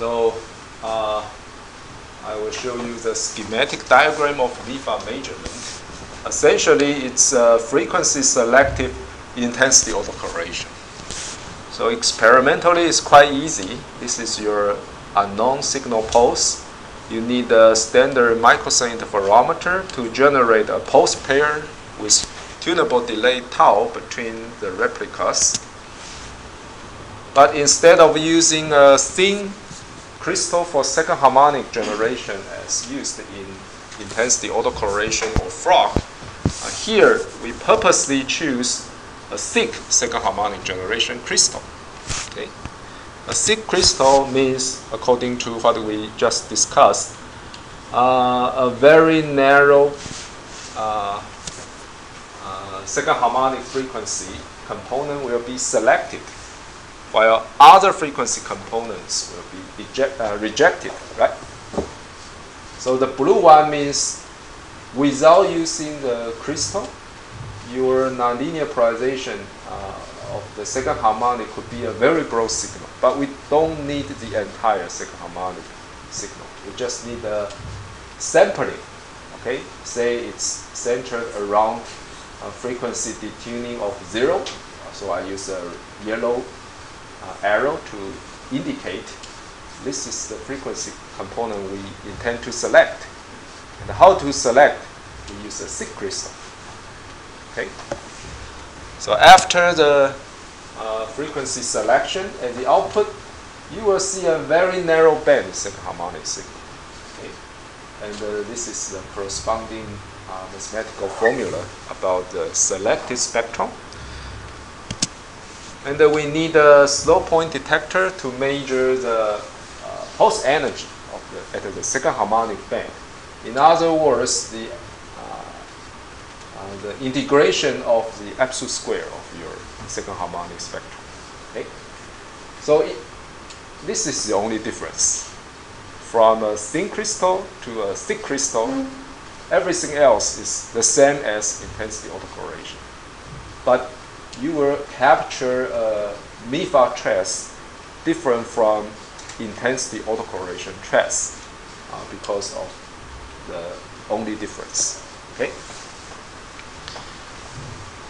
So I will show you the schematic diagram of MIFA measurement. Essentially, it's a frequency selective intensity autocorrelation. So experimentally, it's quite easy. This is your unknown signal pulse. You need a standard microsecond interferometer to generate a pulse pair with tunable delay tau between the replicas. But instead of using a thin crystal for second harmonic generation as used in intensity autocorrelation or frog, here we purposely choose a thick second harmonic generation crystal. Okay? A thick crystal means, according to what we just discussed, a very narrow second harmonic frequency component will be selected, while other frequency components will be rejected, right? So the blue one means without using the crystal, your nonlinear polarization of the second harmonic could be a very broad signal. But we don't need the entire second harmonic signal. We just need a sampling. Okay, say it's centered around a frequency detuning of 0. So I use a yellow arrow to indicate this is the frequency component we intend to select. And how to select? We use a thick crystal. Okay. So after the frequency selection and the output, you will see a very narrow band second harmonic signal. Okay. And this is the corresponding mathematical formula about the selected spectrum. And we need a slow point detector to measure the pulse energy of at the second harmonic band. In other words, the integration of the absolute square of your second harmonic spectrum. Okay? So this is the only difference. From a thin crystal to a thick crystal, everything else is the same as intensity autocorrelation. But you will capture a MIFA trace different from intensity autocorrelation trace because of the only difference. Okay?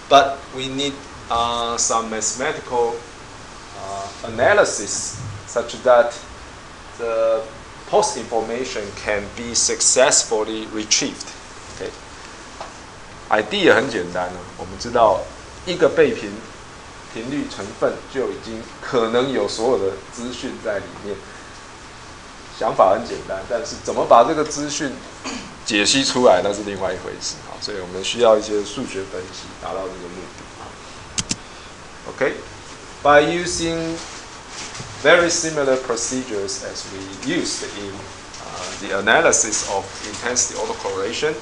But we need some mathematical analysis such that the pulse information can be successfully retrieved. Okay? Idea 很简单呢，我们知道一个倍频频率成分就已经可能有所有的资讯在里面。想法很简单，但是怎么把这个资讯解析出来，那是另外一回事。好，所以我们需要一些数学分析，达到这个目的。Okay, by using very similar procedures as we used in the analysis of intensity autocorrelation,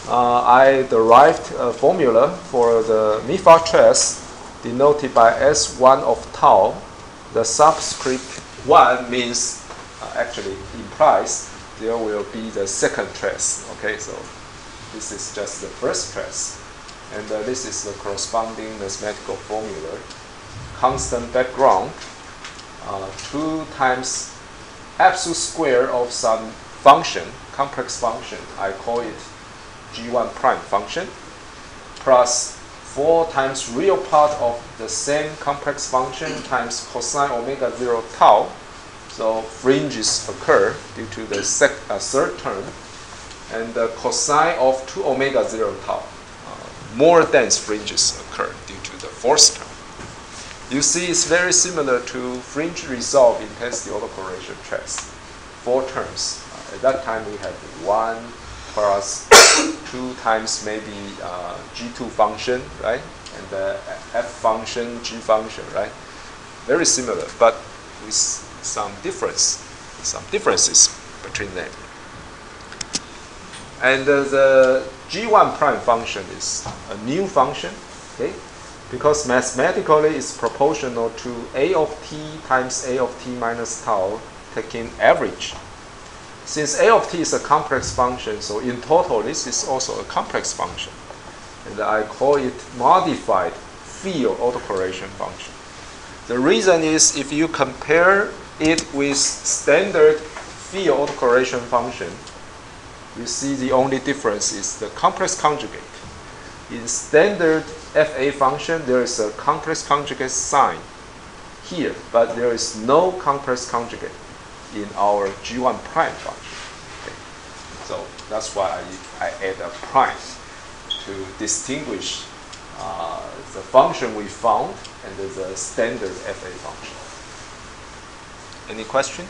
I derived a formula for the MIFA trace denoted by S1 of tau. The subscript 1 means actually implies there will be the second trace. Okay, so this is just the first trace. And this is the corresponding mathematical formula. Constant background, 2 times absolute square of some function, complex function, I call it G1 prime function, plus 4 times real part of the same complex function times cosine omega 0 tau. So fringes occur due to the third term, and the cosine of 2 omega 0 tau. More dense fringes occur due to the fourth term. You see, it's very similar to fringe resolve intensity autocorrelation trace. 4 terms. At that time, we had 1 plus 2 times maybe G2 function, right? And the F function, G function, right? Very similar, but with some differences between them. And the G1 prime function is a new function, okay? Because mathematically it's proportional to A of t times A of t minus tau, taking average. Since A of t is a complex function, so in total this is also a complex function. And I call it modified field autocorrelation function. The reason is if you compare it with standard field autocorrelation function, you see the only difference is the complex conjugate. In standard FA function, there is a complex conjugate sign here, but there is no complex conjugate in our G1 prime function. Okay. So that's why I add a prime to distinguish the function we found and the standard FA function. Any question?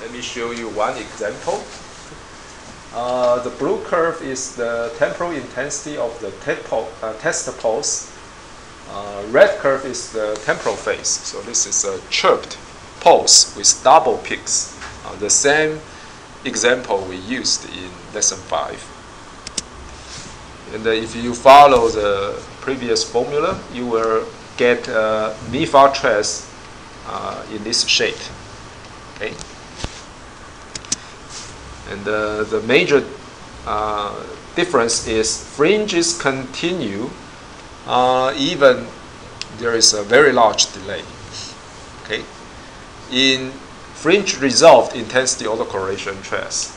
Let me show you one example. The blue curve is the temporal intensity of the test pulse. Red curve is the temporal phase. So this is a chirped pulse with double peaks. The same example we used in lesson 5. And if you follow the previous formula, you will get a MIFA trace in this shape. Okay. And the major difference is fringes continue even there is a very large delay. Okay. In fringe resolved intensity autocorrelation trace,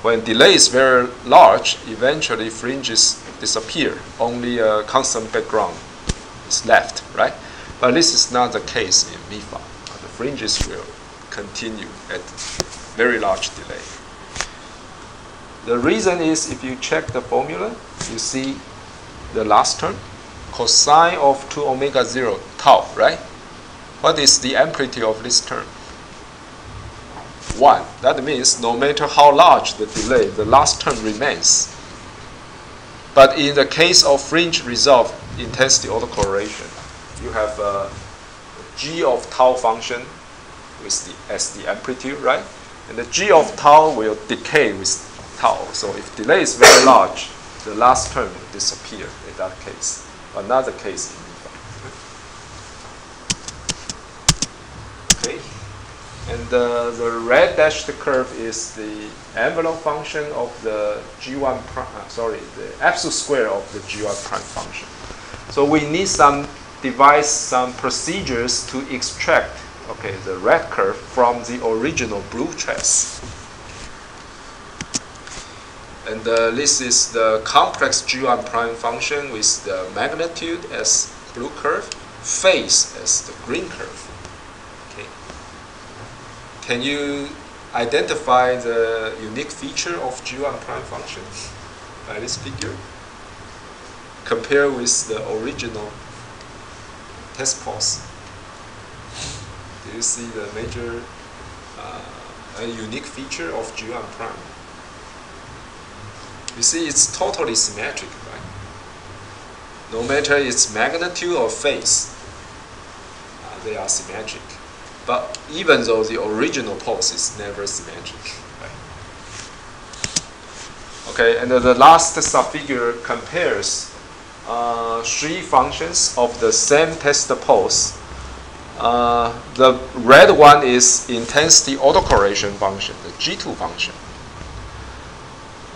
when delay is very large, eventually fringes disappear. Only a constant background is left, right? But this is not the case in MIFA. The fringes will continue at very large delay. The reason is if you check the formula, you see the last term, cosine of 2 omega 0 tau, right? What is the amplitude of this term? 1. That means no matter how large the delay, the last term remains. But in the case of fringe resolved intensity autocorrelation, you have a g of tau function as the amplitude, right? And the g of tau will decay with tau. So if delay is very large, the last term will disappear in that case. Another case in MIFA. Okay. And the red dashed curve is the envelope function of the G1 prime, the absolute square of the G1 prime function. So we need devise some procedures to extract, okay, the red curve from the original blue trace. And this is the complex G1 prime function with the magnitude as blue curve, phase as the green curve. Okay. Can you identify the unique feature of G1 prime function by this figure? Compare with the original test pulse. Do you see the major unique feature of G1 prime? You see, it's totally symmetric, right? No matter its magnitude or phase, they are symmetric. But even though the original pulse is never symmetric, right? Okay, and the last subfigure compares 3 functions of the same test pulse. The red one is intensity autocorrelation function, the G2 function.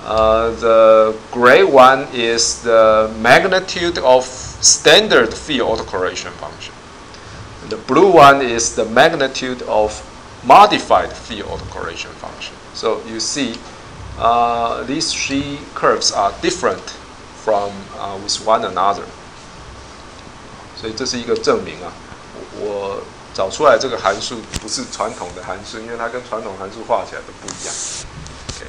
The gray one is the magnitude of standard field autocorrelation function. And the blue one is the magnitude of modified field autocorrelation function. So you see, these 3 curves are different from with one another. 所以这是一个证明啊，我找出来这个函数不是传统的函数，因为它跟传统函数画起来都不一样。Okay.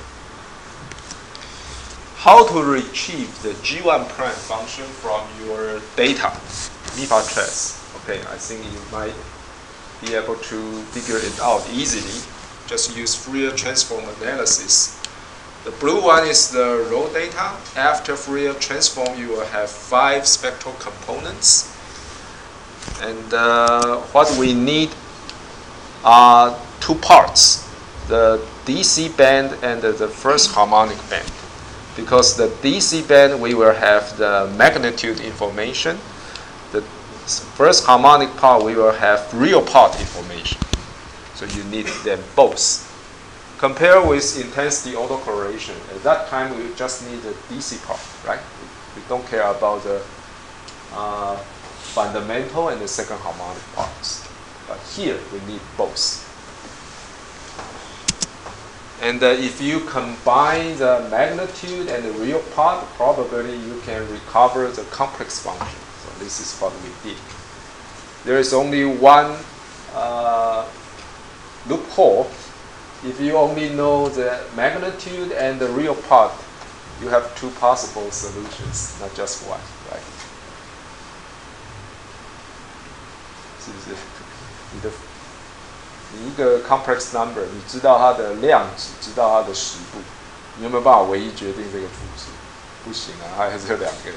How to retrieve the G1 prime function from your data, MIFA trace? Okay, I think you might be able to figure it out easily. Just use Fourier transform analysis. The blue one is the raw data. After Fourier transform, you will have 5 spectral components. And what we need are 2 parts, the DC band and the first harmonic band. Because the DC band, we will have the magnitude information. The first harmonic part, we will have real part information. So you need them both. Compare with intensity autocorrelation. At that time, we just need the DC part, right? We don't care about the fundamental and the second harmonic parts. But here we need both. And if you combine the magnitude and the real part, probably you can recover the complex function. So this is what we did. There is only one loophole. If you only know the magnitude and the real part, you have two possible solutions, not just one, right? 是不是？你一个 complex number， 你知道它的量值，知道它的实部，你有没有办法唯一决定这个复数？不行啊，还有这两个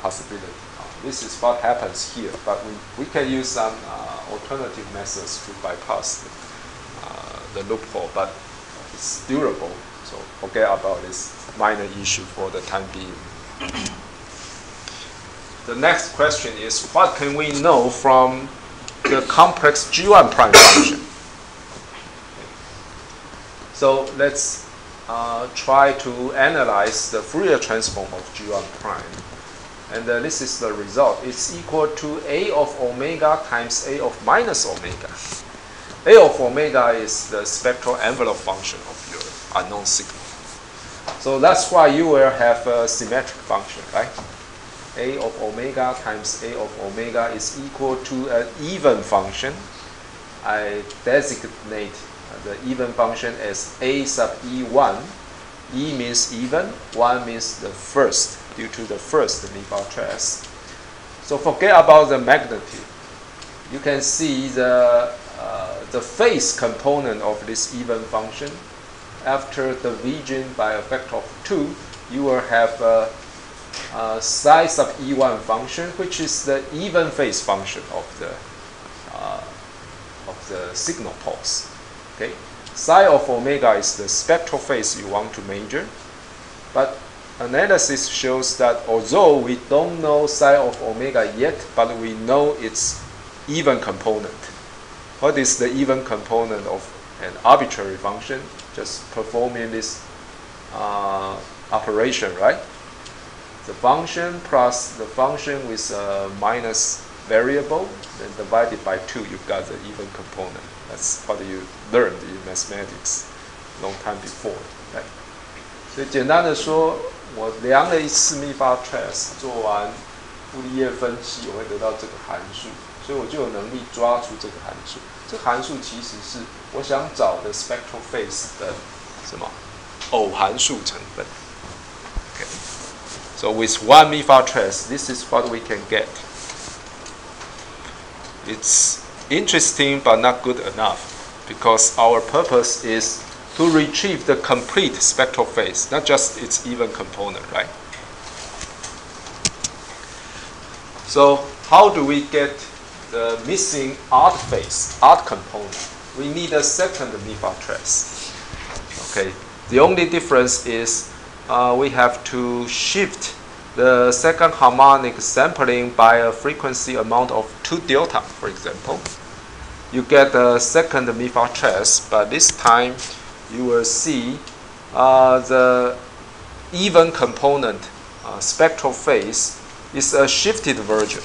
possibility。This is what happens here, but we can use some alternative methods to bypass the loophole, but it's durable. So forget about this minor issue for the time being. The next question is, what can we know from the complex G1 prime function? So let's try to analyze the Fourier transform of G1 prime. And this is the result. It's equal to A of omega times A of minus omega. A of omega is the spectral envelope function of your unknown signal. So that's why you will have a symmetric function, right? A of omega times A of omega is equal to an even function. I designate the even function as A sub E1. E means even, 1 means the first, due to the first MIFA trace. So forget about the magnitude. You can see the phase component of this even function. After division by a factor of 2, you will have a psi sub E1 function, which is the even phase function of the signal pulse. Okay, psi of omega is the spectral phase you want to measure, but analysis shows that although we don't know psi of omega yet, but we know its even component. What is the even component of an arbitrary function? Just performing this operation, right? The function plus the function with a minus variable, then divided by 2, you've got the even component. That's what you learned in mathematics long time before, right? 所以简单的说，我量了一次MIFA trace， 做完傅立叶分析，我会得到这个函数，所以我就有能力抓出这个函数。这个函数其实是我想找的 spectral phase 的什么偶函数成分。Okay. So with one MIFA trace, this is what we can get. It's interesting but not good enough because our purpose is to retrieve the complete spectral phase, not just its even component, right? So how do we get the missing odd phase, odd component? We need a second MIFA trace. Okay, the only difference is we have to shift the second harmonic sampling by a frequency amount of 2 delta, for example. You get a second MIFA trace, but this time you will see the even component spectral phase is a shifted version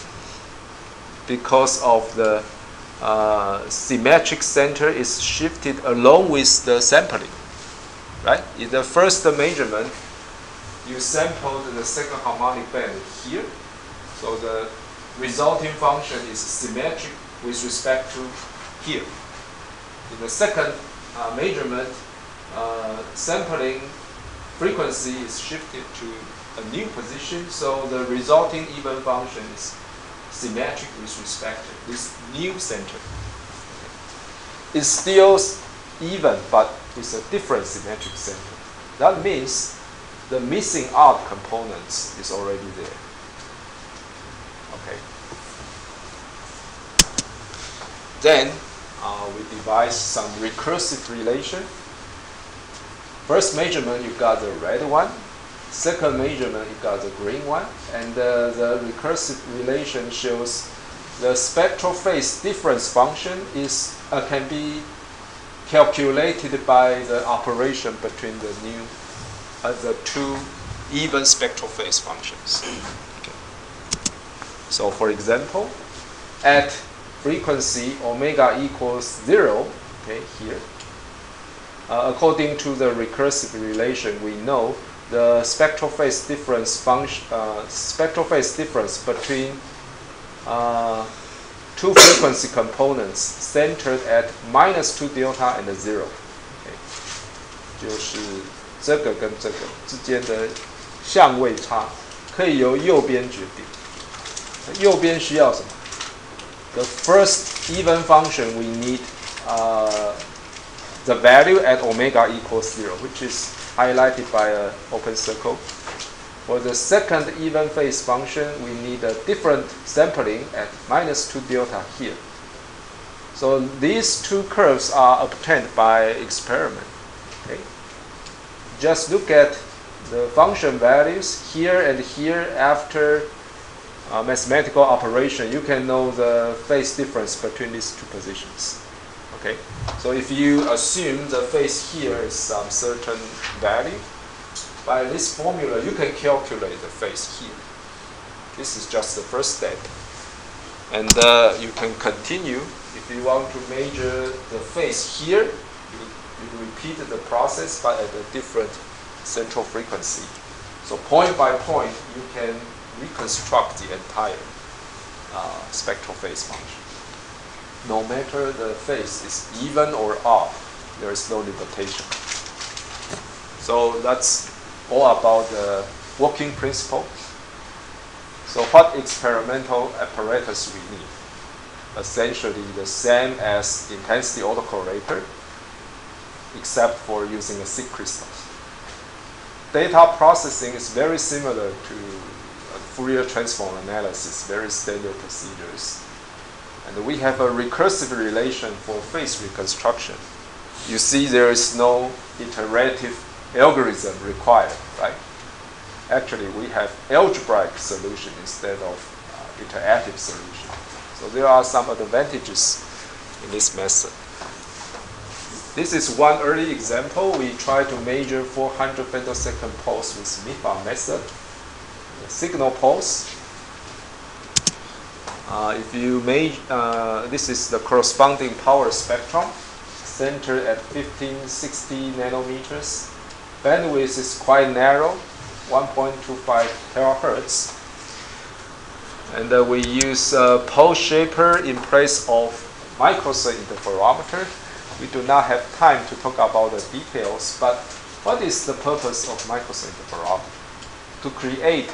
because of the symmetric center is shifted along with the sampling, right? In the first measurement, you sampled the second harmonic band here, so the resulting function is symmetric with respect to here. In the second measurement, sampling frequency is shifted to a new position, so the resulting even function is symmetric with respect to this new center. It's still even, but with a different symmetric center. That means the missing odd components is already there. Okay. Then we devise some recursive relation. First measurement, you got the red one. Second measurement, you got the green one. And the recursive relation shows the spectral phase difference function is can be calculated by the operation between the two even spectral phase functions. Okay. So for example, at frequency omega equals 0, okay, here, according to the recursive relation, we know the spectral phase difference between two frequency components centered at -2 delta and 0， 就是这个跟这个之间的相位差可以由右边决定。右边需要什么 ？The first even function we need the value at omega equals 0, which is highlighted by an open circle. For the second even phase function, we need a different sampling at -2 delta here. So these two curves are obtained by experiment. Okay. Just look at the function values here and here after mathematical operation. You can know the phase difference between these two positions. Okay. So if you assume the phase here is some certain value, by this formula you can calculate the phase here. This is just the first step. And you can continue. If you want to measure the phase here, you repeat the process but at a different central frequency. So point by point, you can reconstruct the entire spectral phase function. No matter the phase is even or odd, there is no limitation. So that's all about the working principle. So what experimental apparatus we need? Essentially the same as intensity autocorrelator, except for using a SIG crystal. Data processing is very similar to Fourier transform analysis, very standard procedures. And we have a recursive relation for phase reconstruction. You see there is no iterative algorithm required, right? Actually, we have algebraic solution instead of iterative solution. So there are some advantages in this method. This is one early example. We try to measure 400 femtosecond pulse with MIFA method. The signal pulse. If you this is the corresponding power spectrum, centered at 1560 nanometers. Bandwidth is quite narrow, 1.25 terahertz. And we use pulse shaper in place of microsecond interferometer. We do not have time to talk about the details, but what is the purpose of microsecond interferometer? To create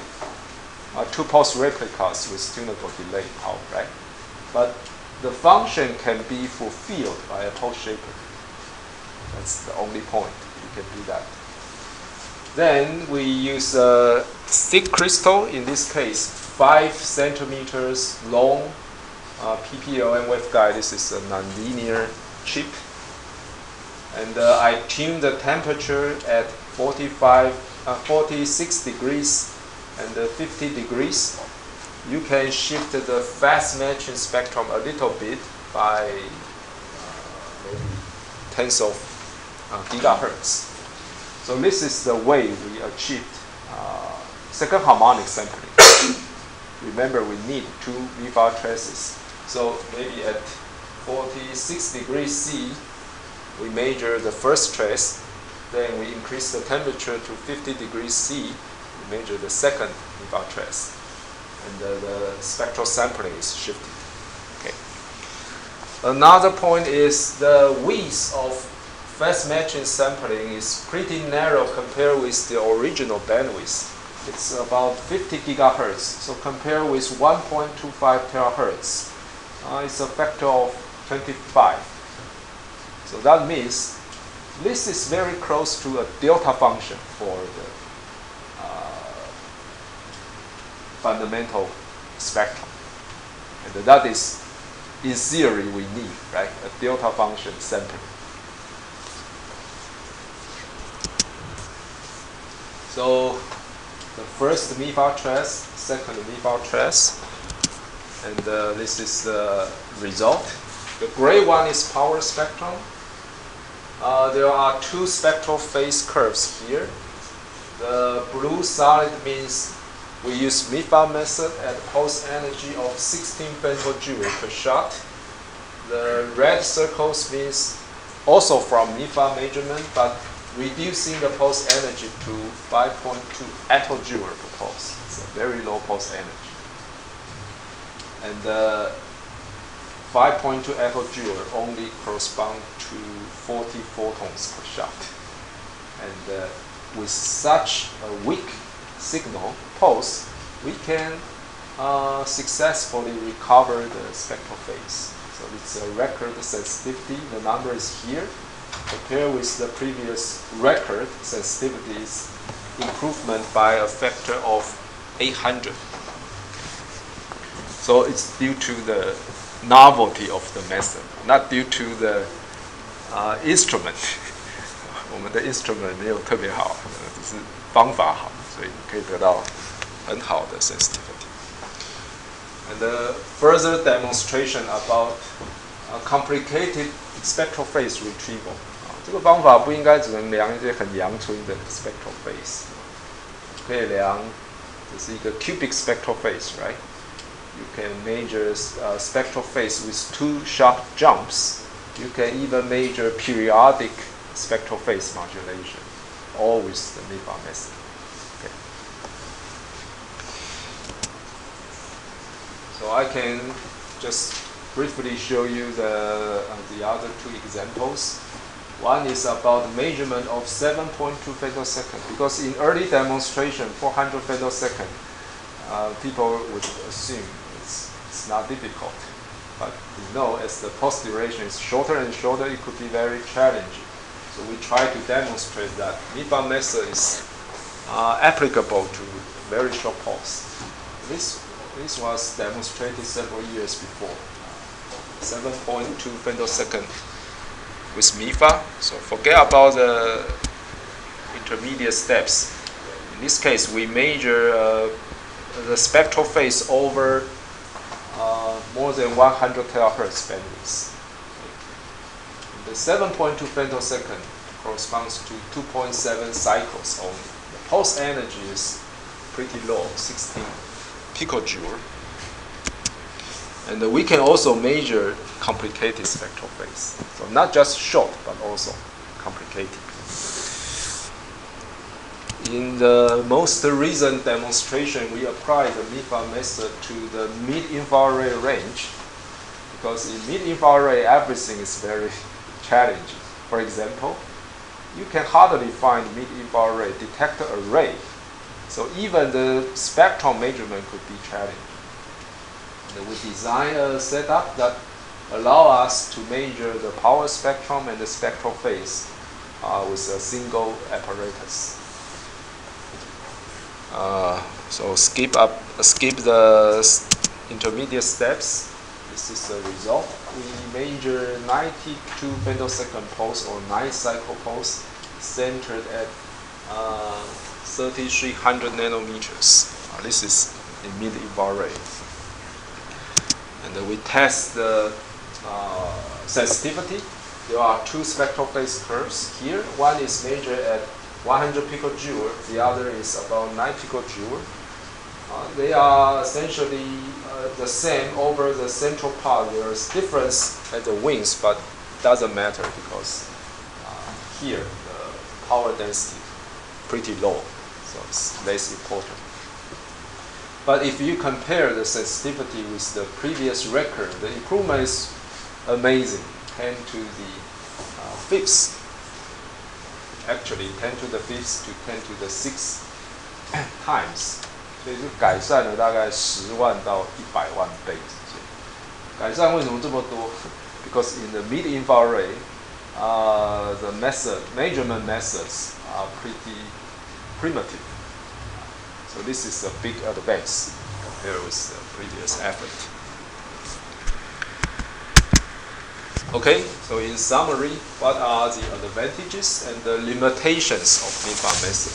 two pulse replicas with tunable delay power, right? But the function can be fulfilled by a pulse shaper. That's the only point. You can do that. Then we use a SIG crystal, in this case 5 centimeters long PPLM waveguide. This is a nonlinear chip. And I tune the temperature at 46 degrees and 50 degrees. You can shift the fast matching spectrum a little bit by maybe tens of gigahertz. So this is the way we achieved second harmonic sampling. Remember, we need 2 MIFA traces. So maybe at 46 degrees C, we measure the first trace. Then we increase the temperature to 50 degrees C. We measure the second MIFA trace. And the spectral sampling is shifted. Okay. Another point is the width of fast matching sampling is pretty narrow compared with the original bandwidth. It's about 50 gigahertz. So compared with 1.25 terahertz, it's a factor of 25. So that means this is very close to a delta function for the fundamental spectrum. And that is, in theory, we need, right? A delta function sampling. So the first MIFA trace, second MIFA trace, and this is the result. The gray one is power spectrum. There are 2 spectral phase curves here. The blue solid means We use MIFA method at pulse energy of 16 femtojoule per shot. The red circles means also from MIFA measurement, but reducing the pulse energy to 5.2 attojoule per pulse. It's a very low pulse energy. And 5.2 attojoule only correspond to 40 photons per shot. And with such a weak signal pulse, we can successfully recover the spectral phase. So it's a record sensitivity. The number is here. Compared with the previous record, sensitivity is improvement by a factor of 800. So it's due to the novelty of the method, not due to the instrument. 我们的 instrument 没有特别好，只是方法好，所以可以得到很好的 sensitivity. And the further demonstration about complicated spectral phase retrieval. 这个方法不应该只能量一些很阳春的 spectral phase， 可以量，这是一个 cubic spectral phase, right? You can measure spectral phase with 2 sharp jumps. You can even measure periodic spectral phase modulation, all with the MIFA method. Okay. So I can just briefly show you the other 2 examples. One is about measurement of 7.2 femtosecond, because in early demonstration, 400 femtosecond, people would assume it's not difficult. But you know, as the pulse duration is shorter and shorter, it could be very challenging. So we try to demonstrate that MIFA method is applicable to very short pulse. This was demonstrated several years before. 7.2 femtosecond with MIFA. So forget about the intermediate steps. In this case, we measure the spectral phase over more than 100 terahertz bandwidth. The 7.2 femtosecond corresponds to 2.7 cycles only. The pulse energy is pretty low, 16 picojoule. And we can also measure complicated spectral phase. So not just short, but also complicated. In the most recent demonstration, we applied the MIFA method to the mid-infrared range, because in mid-infrared, everything is very challenging. For example, you can hardly find mid-infrared detector array. So even the spectral measurement could be challenging. And we design a setup that allow us to measure the power spectrum and the spectral phase with a single apparatus. So skip the intermediate steps. This is the result. We measure 92 femtosecond pulse or 9 cycle pulse centered at 3300 nanometers. This is in mid-infrared. And we test the sensitivity. There are 2 spectral phase curves here. One is measured at 100 picojoule. The other is about 9 picojoule. They are essentially the same over the central part. There is difference at the wings, but doesn't matter because here the power density pretty low, so it's less important. But if you compare the sensitivity with the previous record, the improvement is amazing, 10 to the 5th. Actually, 10 to the 5th to 10 to the 6th times. 所以就改善了大概10万到100万倍之间。改善为什么这么多 ？Because in the mid-infrared, the measurement methods are pretty primitive. So this is a big advance compared with the previous effort. Okay, so in summary, what are the advantages and the limitations of MIFA method?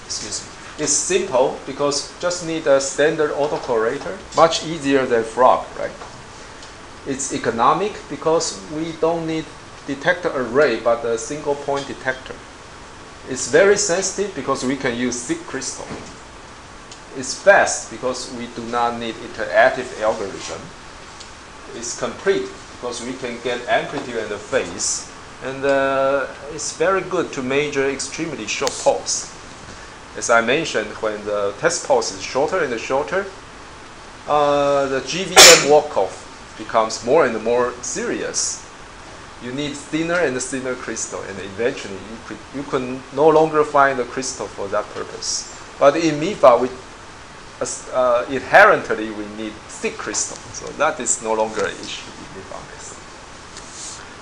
Excuse me. It's simple because just need a standard autocorrelator, much easier than frog, right? It's economic because we don't need detector array but a single point detector. It's very sensitive because we can use thick crystal. It's fast because we do not need iterative algorithm. It's complete because we can get amplitude and the phase. And it's very good to measure extremely short pulse. As I mentioned, when the test pulse is shorter and shorter, the GVM walk-off becomes more and more serious. You need thinner and thinner crystal, and eventually you could no longer find the crystal for that purpose. But in MIFA, inherently we need thick crystal, so that is no longer an issue in MIFA method.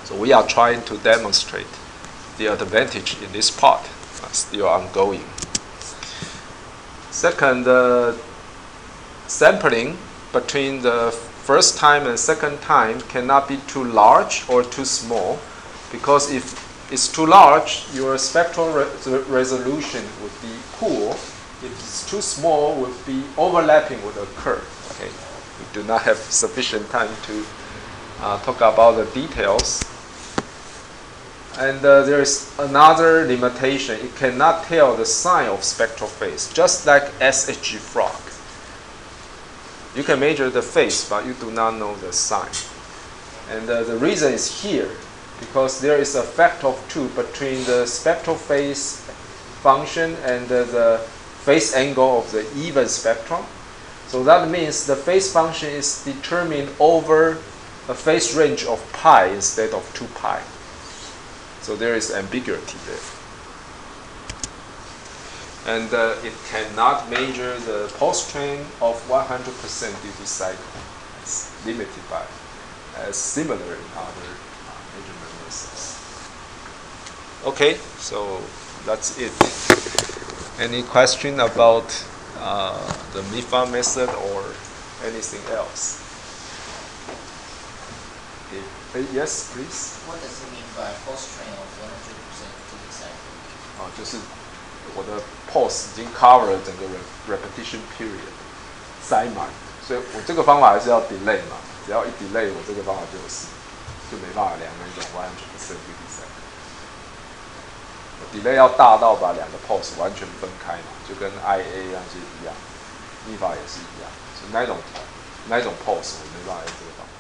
So we are trying to demonstrate the advantage in this part, still ongoing. Second, sampling between the first time and second time cannot be too large or too small, because if it's too large, your spectral resolution would be poor. If it's too small, it would be overlapping with a curve. Okay, we do not have sufficient time to talk about the details. And there is another limitation. It cannot tell the sign of spectral phase, just like SHG frog. You can measure the phase, but you do not know the sign. And the reason is here, because there is a factor of 2 between the spectral phase function and the phase angle of the even spectrum. So that means the phase function is determined over a phase range of pi instead of 2 pi. So there is ambiguity there. And it cannot measure the pulse train of 100% duty cycle. It's limited by, as similar in other measurement methods. Okay, so that's it. Any question about the MIFA method or anything else? Yes, please. What does it mean by pulse train of 100% duty cycle? 就是我的 pulse 已经 cover 了整个 repetition period 塞满，所以我这个方法还是要 delay 嘛，只要一 delay， 我这个方法就没办法量那种 100% duty cycle。delay 要大到把两个 pulse 完全分开嘛，就跟 IA 那些一样，MIFA也是一样，所以那种 pulse 我没办法用这个方法。